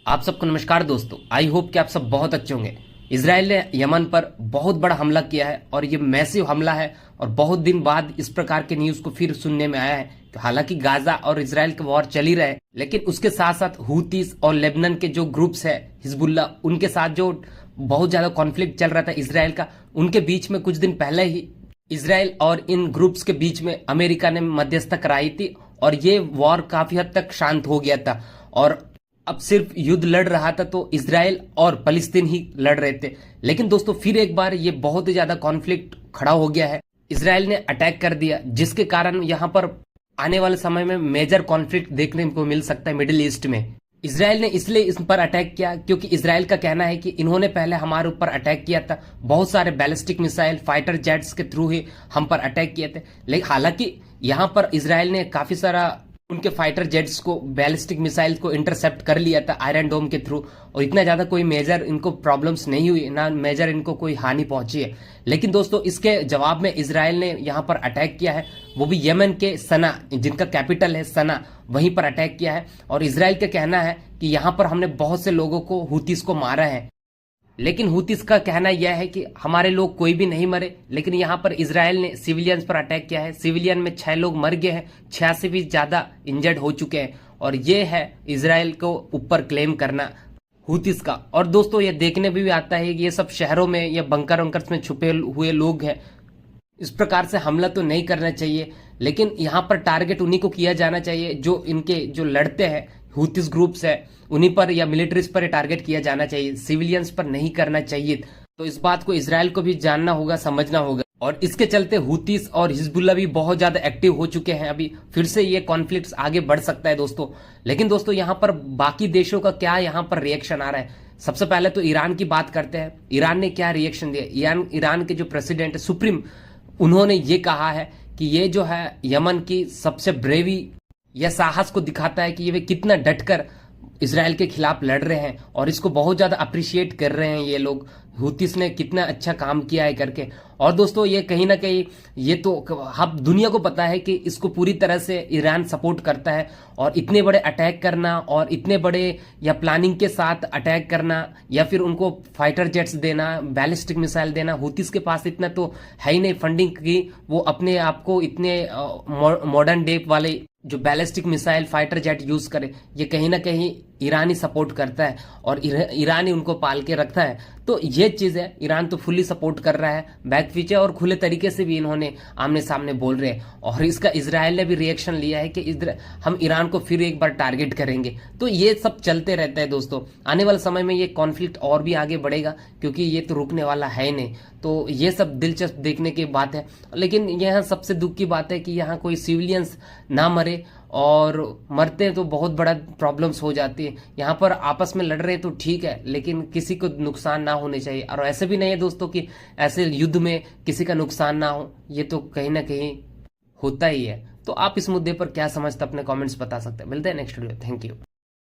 आप सबको नमस्कार दोस्तों। आई होप कि आप सब बहुत अच्छे होंगे। इसराइल ने यमन पर बहुत बड़ा हमला किया है और ये मैसिव हमला है और बहुत दिन बाद इस प्रकार के न्यूज को फिर सुनने में आया है। तो हालांकि गाजा और इसराइल के वॉर चल ही रहे, लेकिन उसके साथ साथ हूतीस और लेबनान के जो ग्रुप्स है हिजबुल्ला, उनके साथ जो बहुत ज्यादा कॉन्फ्लिक्ट चल रहा था इसराइल का, उनके बीच में कुछ दिन पहले ही इसराइल और इन ग्रुप्स के बीच में अमेरिका ने मध्यस्थता कराई थी और ये वॉर काफी हद तक शांत हो गया था। और अब सिर्फ युद्ध लड़ रहा था तो इसराइल और फलस्तीन ही लड़ रहे थे। लेकिन दोस्तों फिर एक बार ये बहुत ही ज्यादा कॉन्फ्लिक्ट खड़ा हो गया है। इसराइल ने अटैक कर दिया, जिसके कारण यहाँ पर आने वाले समय में मेजर कॉन्फ्लिक्ट देखने को मिल सकता है मिडिल ईस्ट में। इसराइल ने इसलिए इस पर अटैक किया क्योंकि इसराइल का कहना है कि इन्होंने पहले हमारे ऊपर अटैक किया था, बहुत सारे बैलिस्टिक मिसाइल फाइटर जेट्स के थ्रू ही हम पर अटैक किए थे। लेकिन हालांकि यहाँ पर इसराइल ने काफी सारा उनके फाइटर जेट्स को बैलिस्टिक मिसाइल को इंटरसेप्ट कर लिया था आयरन डोम के थ्रू, और इतना ज्यादा कोई मेजर इनको प्रॉब्लम्स नहीं हुई, ना मेजर इनको कोई हानि पहुंची है। लेकिन दोस्तों इसके जवाब में इसराइल ने यहाँ पर अटैक किया है, वो भी यमन के सना, जिनका कैपिटल है सना, वहीं पर अटैक किया है। और इसराइल का कहना है कि यहाँ पर हमने बहुत से लोगों को, हूतीस को मारा है। लेकिन हूतीस का कहना यह है कि हमारे लोग कोई भी नहीं मरे, लेकिन यहाँ पर इसराइल ने सिविलियंस पर अटैक किया है। सिविलियन में 6 लोग मर गए हैं, 86 भी ज्यादा इंजर्ड हो चुके हैं। और ये है इसराइल को ऊपर क्लेम करना हूतीस का। और दोस्तों ये देखने में भी आता है कि ये सब शहरों में या बंकर वंकर्स में छुपे हुए लोग हैं। इस प्रकार से हमला तो नहीं करना चाहिए, लेकिन यहाँ पर टारगेट उन्हीं को किया जाना चाहिए जो इनके जो लड़ते हैं, हूतीस ग्रुप्स है, उन्हीं पर या मिलिट्रीज पर टारगेट किया जाना चाहिए, सिविलियंस पर नहीं करना चाहिए। तो इस बात को इसराइल को भी जानना होगा, समझना होगा। और इसके चलते हूतीस और हिजबुल्ला भी बहुत ज्यादा एक्टिव हो चुके हैं। अभी फिर से ये कॉन्फ्लिक्ट आगे बढ़ सकता है दोस्तों। लेकिन दोस्तों यहाँ पर बाकी देशों का क्या यहाँ पर रिएक्शन आ रहा है। सबसे पहले तो ईरान की बात करते हैं। ईरान ने क्या रिएक्शन दिया। ईरान के जो प्रेसिडेंट सुप्रीम, उन्होंने ये कहा है कि ये जो है यमन की सबसे ब्रेवी या साहस को दिखाता है कि ये वे कितना डटकर इसराइल के खिलाफ लड़ रहे हैं, और इसको बहुत ज्यादा अप्रिशिएट कर रहे हैं ये लोग, हूतीस ने कितना अच्छा काम किया है करके। और दोस्तों ये कहीं ना कहीं ये तो हम दुनिया को पता है कि इसको पूरी तरह से ईरान सपोर्ट करता है। और इतने बड़े अटैक करना और इतने बड़े या प्लानिंग के साथ अटैक करना या फिर उनको फाइटर जेट्स देना, बैलिस्टिक मिसाइल देना, हूतीस के पास इतना तो है ही नहीं फंडिंग की वो अपने आप को इतने मॉडर्न डे वाले जो ballistic missile fighter jet use करे। ये कहीं ना कहीं ईरान ही सपोर्ट करता है और ईरान ही उनको पाल के रखता है। तो ये चीज है, ईरान तो फुल्ली सपोर्ट कर रहा है बैक पीछे, और खुले तरीके से भी इन्होंने आमने सामने बोल रहे हैं। और इसका इसराइल ने भी रिएक्शन लिया है कि हम ईरान को फिर एक बार टारगेट करेंगे। तो ये सब चलते रहता है दोस्तों। आने वाले समय में ये कॉन्फ्लिक्ट और भी आगे बढ़ेगा, क्योंकि ये तो रुकने वाला है नहीं। तो ये सब दिलचस्प देखने की बात है। लेकिन यहाँ सबसे दुख की बात है कि यहाँ कोई सिविलियंस ना मरे, और मरते तो बहुत बड़ा प्रॉब्लम्स हो जाती है। यहाँ पर आपस में लड़ रहे तो ठीक है, लेकिन किसी को नुकसान ना होने चाहिए। और ऐसे भी नहीं है दोस्तों कि ऐसे युद्ध में किसी का नुकसान ना हो, ये तो कहीं ना कहीं होता ही है। तो आप इस मुद्दे पर क्या समझते हैं, अपने कमेंट्स बता सकते हैं। मिलते हैं नेक्स्ट वीडियो। Thank you.